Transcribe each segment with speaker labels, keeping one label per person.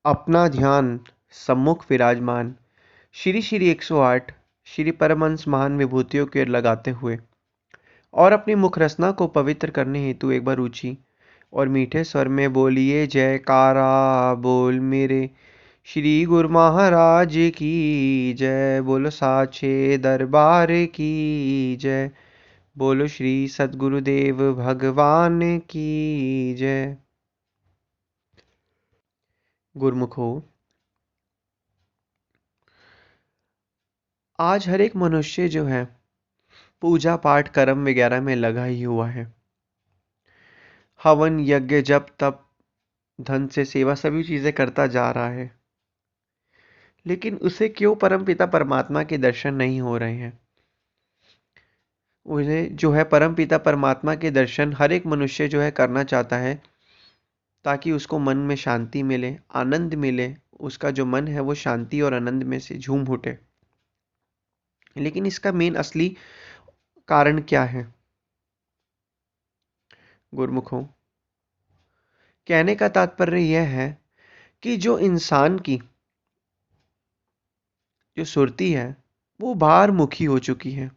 Speaker 1: अपना ध्यान सम्मुख विराजमान श्री श्री 108 श्री परमहंस महान विभूतियों के लगाते हुए और अपनी मुख रसना को पवित्र करने हेतु एक बार ऊंची और मीठे स्वर में बोलिए जयकारा बोल मेरे श्री गुरु महाराज की जय। बोलो साचे दरबार की जय। बोलो श्री सद्गुरुदेव भगवान की जय। गुरुमुखो, आज हर एक मनुष्य जो है पूजा पाठ कर्म वगैरह में लगा ही हुआ है। हवन यज्ञ जप तप धन से सेवा सभी चीजें करता जा रहा है, लेकिन उसे क्यों परमपिता परमात्मा के दर्शन नहीं हो रहे हैं। उन्हें जो है परमपिता परमात्मा के दर्शन हर एक मनुष्य जो है करना चाहता है, ताकि उसको मन में शांति मिले, आनंद मिले, उसका जो मन है वो शांति और आनंद में से झूम उठे। लेकिन इसका मेन असली कारण क्या है। गुरुमुखों, कहने का तात्पर्य यह है कि जो इंसान की जो सुरती है वो बाहर मुखी हो चुकी है।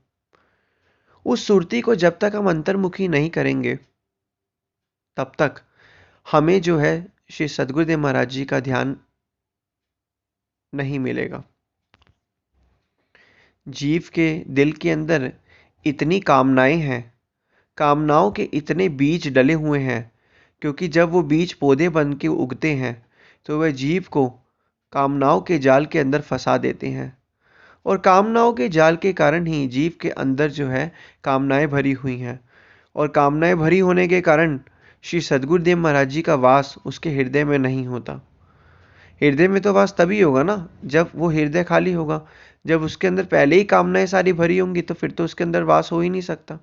Speaker 1: उस सुरती को जब तक हम अंतर्मुखी नहीं करेंगे तब तक हमें जो है श्री सद्गुरुदेव महाराज जी का ध्यान नहीं मिलेगा। जीव के दिल के अंदर इतनी कामनाएं हैं, कामनाओं के इतने बीज डले हुए हैं, क्योंकि जब वो बीज पौधे बन के उगते हैं तो वह जीव को कामनाओं के जाल के अंदर फंसा देते हैं, और कामनाओं के जाल के कारण ही जीव के अंदर जो है कामनाएं भरी हुई हैं, और कामनाएं भरी होने के कारण श्री सद्गुरुदेव महाराज जी का वास उसके हृदय में नहीं होता। हृदय में तो वास तभी होगा ना जब वो हृदय खाली होगा। जब उसके अंदर पहले ही कामनाएं सारी भरी होंगी तो फिर तो उसके अंदर वास हो ही नहीं सकता।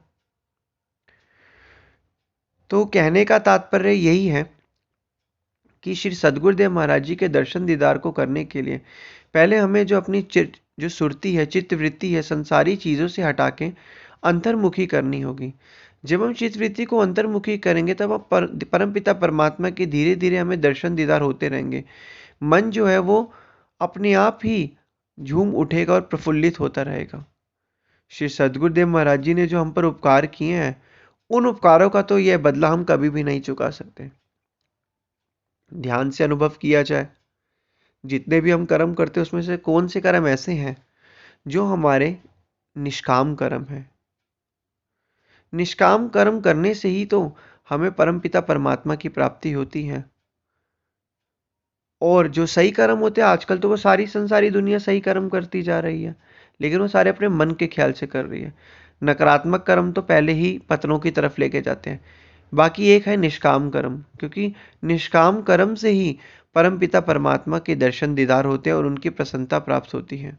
Speaker 1: तो कहने का तात्पर्य यही है कि श्री सद्गुरुदेव महाराज जी के दर्शन दीदार को करने के लिए पहले हमें जो अपनी जो सुरती है, चित्त वृत्ति है, संसारी चीजों से हटा के अंतर्मुखी करनी होगी। जब हम चित्त वृत्ति को अंतर्मुखी करेंगे तब हम परमपिता परमात्मा के धीरे धीरे हमें दर्शन दीदार होते रहेंगे। मन जो है वो अपने आप ही झूम उठेगा और प्रफुल्लित होता रहेगा। श्री सद्गुरुदेव महाराज जी ने जो हम पर उपकार किए हैं, उन उपकारों का तो यह बदला हम कभी भी नहीं चुका सकते। ध्यान से अनुभव किया जाए, जितने भी हम कर्म करते हैं उसमें से कौन से कर्म ऐसे हैं जो हमारे निष्काम कर्म हैं। निष्काम कर्म करने से ही तो हमें परमपिता परमात्मा की प्राप्ति होती है। और जो सही कर्म होते हैं, आजकल तो वो सारी संसारी दुनिया सही कर्म करती जा रही है, लेकिन वो सारे अपने मन के ख्याल से कर रही है। नकारात्मक कर्म तो पहले ही पतनों की तरफ लेके जाते हैं। बाकी एक है निष्काम कर्म, क्योंकि निष्काम कर्म से ही परमपिता परमात्मा के दर्शन दीदार होते हैं और उनकी प्रसन्नता प्राप्त होती है।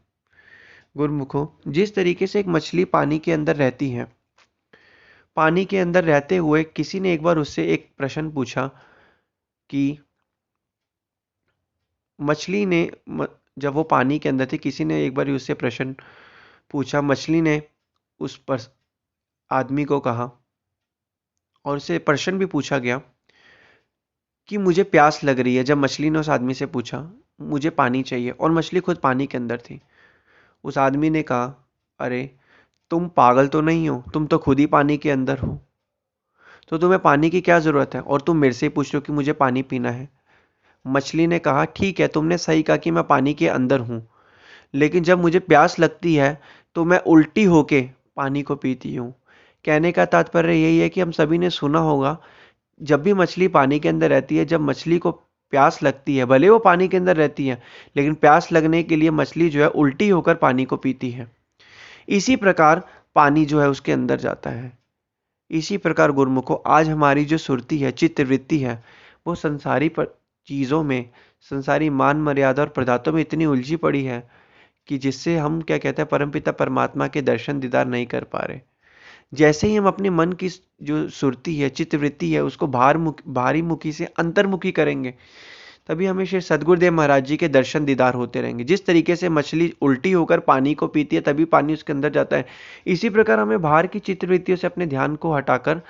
Speaker 1: गुरुमुखो, जिस तरीके से एक मछली पानी के अंदर रहती है, पानी के अंदर रहते हुए किसी ने एक बार उससे एक प्रश्न पूछा कि मछली ने जब वो पानी के अंदर थी, किसी ने एक बार उससे प्रश्न पूछा। मछली ने उस पर आदमी को कहा, और उससे प्रश्न भी पूछा गया कि मुझे प्यास लग रही है। जब मछली ने उस आदमी से पूछा मुझे पानी चाहिए, और मछली खुद पानी के अंदर थी, उस आदमी ने कहा, अरे तुम पागल तो नहीं हो, तुम तो खुद ही पानी के अंदर हो, तो तुम्हें पानी की क्या जरूरत है, और तुम मेरे से पूछ रहे हो कि मुझे पानी पीना है। मछली ने कहा, ठीक है, तुमने सही कहा कि मैं पानी के अंदर हूं, लेकिन जब मुझे प्यास लगती है तो मैं उल्टी होके पानी को पीती हूँ। कहने का तात्पर्य यही है कि हम सभी ने सुना होगा, जब भी मछली पानी के अंदर रहती है, जब मछली को प्यास लगती है, भले वो पानी के अंदर रहती है, लेकिन प्यास लगने के लिए मछली जो है उल्टी होकर पानी को पीती है। इसी प्रकार पानी जो है उसके अंदर जाता है। इसी प्रकार गुरुमुखो, आज हमारी जो सुरती है, चित्त वृत्ति है, वो संसारी चीजों में, संसारी मान मर्यादा और पदार्थों में इतनी उलझी पड़ी है कि जिससे हम क्या कहते हैं, परमपिता परमात्मा के दर्शन दीदार नहीं कर पा रहे। जैसे ही हम अपने मन की जो सुरती है, चित्त वृत्ति है, उसको बाहरी मुखी से अंतर्मुखी करेंगे, तभी हमें श्री सद्गुरुदेव महाराज जी के दर्शन दीदार होते रहेंगे। जिस तरीके से मछली उल्टी होकर पानी को पीती है तभी पानी उसके अंदर जाता है, इसी प्रकार हमें बाहर की चित्त वृत्तियों से अपने ध्यान को हटाकर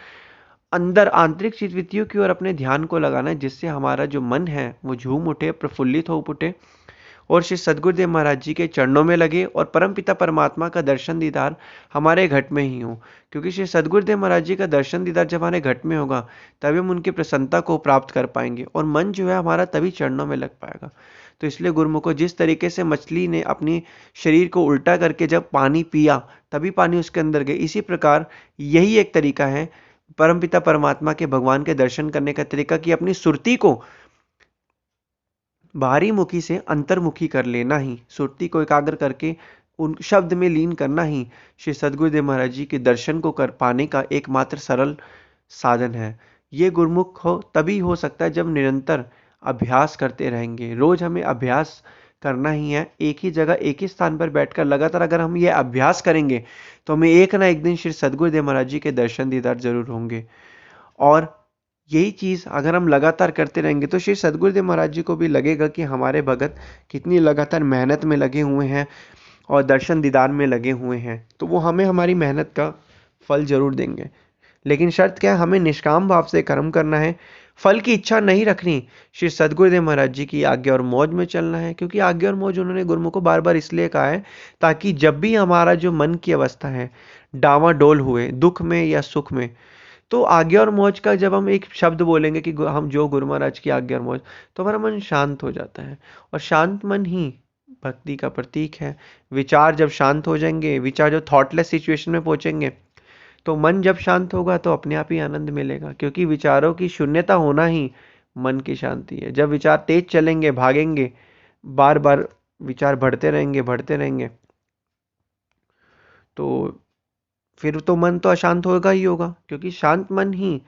Speaker 1: अंदर आंतरिक चित्तवृत्तियों की ओर अपने ध्यान को लगाना है, जिससे हमारा जो मन है वो झूम उठे, प्रफुल्लित हो उठे और श्री सद्गुरुदेव महाराज जी के चरणों में लगे और परमपिता परमात्मा का दर्शन दीदार हमारे घट में ही हो। क्योंकि श्री सद्गुरुदेव महाराज जी का दर्शन दीदार जब हमारे घट में होगा तभी हम उनकी प्रसन्नता को प्राप्त कर पाएंगे और मन जो है हमारा तभी चरणों में लग पाएगा। तो इसलिए गुरुमुखो, जिस तरीके से मछली ने अपनी शरीर को उल्टा करके जब पानी पिया तभी पानी उसके अंदर गए, इसी प्रकार यही एक तरीका है परमपिता परमात्मा के भगवान के दर्शन करने का तरीका, कि अपनी सुरती को बाहरी मुखी से अंतर्मुखी कर लेना ही, सुरती को एकाग्र करके उन शब्द में लीन करना ही श्री सद्गुरुदेव महाराज जी के दर्शन को कर पाने का एकमात्र सरल साधन है। ये गुरुमुख हो तभी हो सकता है जब निरंतर अभ्यास करते रहेंगे। रोज हमें अभ्यास करना ही है, एक ही जगह एक ही स्थान पर बैठकर लगातार अगर हम ये अभ्यास करेंगे तो हमें एक ना एक दिन श्री सद्गुरुदेव महाराज जी के दर्शन दीदार जरूर होंगे। और यही चीज अगर हम लगातार करते रहेंगे तो श्री सद्गुरुदेव महाराज जी को भी लगेगा कि हमारे भगत कितनी लगातार मेहनत में लगे हुए हैं और दर्शन दीदार में लगे हुए हैं, तो वो हमें हमारी मेहनत का फल जरूर देंगे। लेकिन शर्त क्या है, हमें निष्काम भाव से कर्म करना है, फल की इच्छा नहीं रखनी, श्री सद्गुरुदेव महाराज जी की आज्ञा और मौज में चलना है। क्योंकि आज्ञा और मौज उन्होंने गुरुमुख को बार बार इसलिए कहा है ताकि जब भी हमारा जो मन की अवस्था है डावाडोल हुए, दुख में या सुख में, तो आज्ञा और मौज का जब हम एक शब्द बोलेंगे कि हम जो गुरु महाराज की आज्ञा और मौज, तो हमारा मन शांत हो जाता है और शांत मन ही भक्ति का प्रतीक है। विचार जब शांत हो जाएंगे, विचार जब थॉटलेस सिचुएशन में पहुंचेंगे, तो मन जब शांत होगा तो अपने आप ही आनंद मिलेगा। क्योंकि विचारों की शून्यता होना ही मन की शांति है। जब विचार तेज चलेंगे, भागेंगे, बार बार विचार बढ़ते रहेंगे, तो फिर तो मन तो अशांत होगा ही होगा। क्योंकि शांत मन ही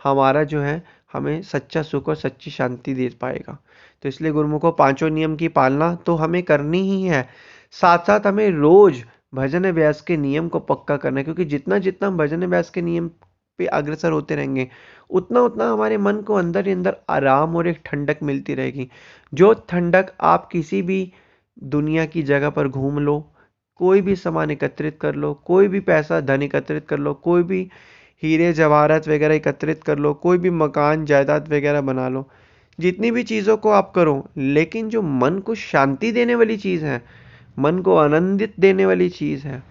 Speaker 1: हमारा जो है हमें सच्चा सुख और सच्ची शांति दे पाएगा। तो इसलिए गुरुमुखों, पांचों नियम की पालना तो हमें करनी ही है, साथ साथ हमें रोज भजन अभ्यास के नियम को पक्का करना है। क्योंकि जितना जितना हम भजन अभ्यास के नियम पे अग्रसर होते रहेंगे उतना उतना हमारे मन को अंदर ही अंदर आराम और एक ठंडक मिलती रहेगी। जो ठंडक आप किसी भी दुनिया की जगह पर घूम लो, कोई भी सामान एकत्रित कर लो, कोई भी पैसा धन एकत्रित कर लो, कोई भी हीरे जवाहरात वगैरह एकत्रित कर लो, कोई भी मकान जायदाद वगैरह बना लो, जितनी भी चीज़ों को आप करो, लेकिन जो मन को शांति देने वाली चीज़ है, मन को आनंदित देने वाली चीज़ है,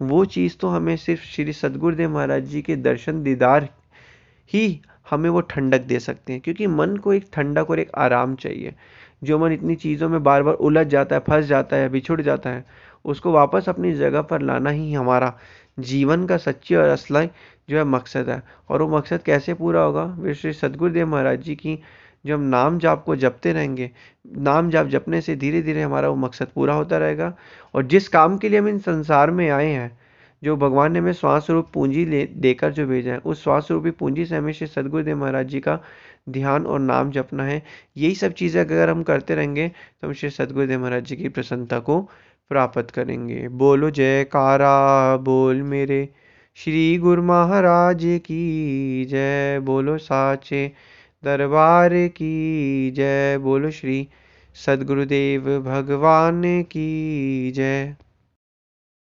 Speaker 1: वो चीज़ तो हमें सिर्फ श्री सद्गुरुदेव महाराज जी के दर्शन दीदार ही हमें वो ठंडक दे सकते हैं। क्योंकि मन को एक ठंडक और एक आराम चाहिए। जो मन इतनी चीज़ों में बार बार उलझ जाता है, फंस जाता है, बिछुड़ जाता है, उसको वापस अपनी जगह पर लाना ही हमारा जीवन का सच्ची और असली जो है मकसद है। और वो मकसद कैसे पूरा होगा? वे श्री सद्गुरुदेव महाराज जी की जो हम नाम जाप को जपते रहेंगे, नाम जाप जपने से धीरे धीरे हमारा वो मकसद पूरा होता रहेगा। और जिस काम के लिए हम इन संसार में आए हैं, जो भगवान ने हमें श्वास रूप पूंजी देकर जो भेजा है, उस श्वास रूपी पूंजी से हमें श्री सद्गुरुदेव महाराज जी का ध्यान और नाम जपना है। यही सब चीज़ें अगर हम करते रहेंगे तो हम श्री सद्गुरुदेव महाराज जी की प्रसन्नता को प्राप्त करेंगे। बोलो जयकारा बोल मेरे श्री गुरु महाराज की जय। बोलो साचे दरबार की जय। बोलो श्री सद्गुरुदेव भगवान की जय।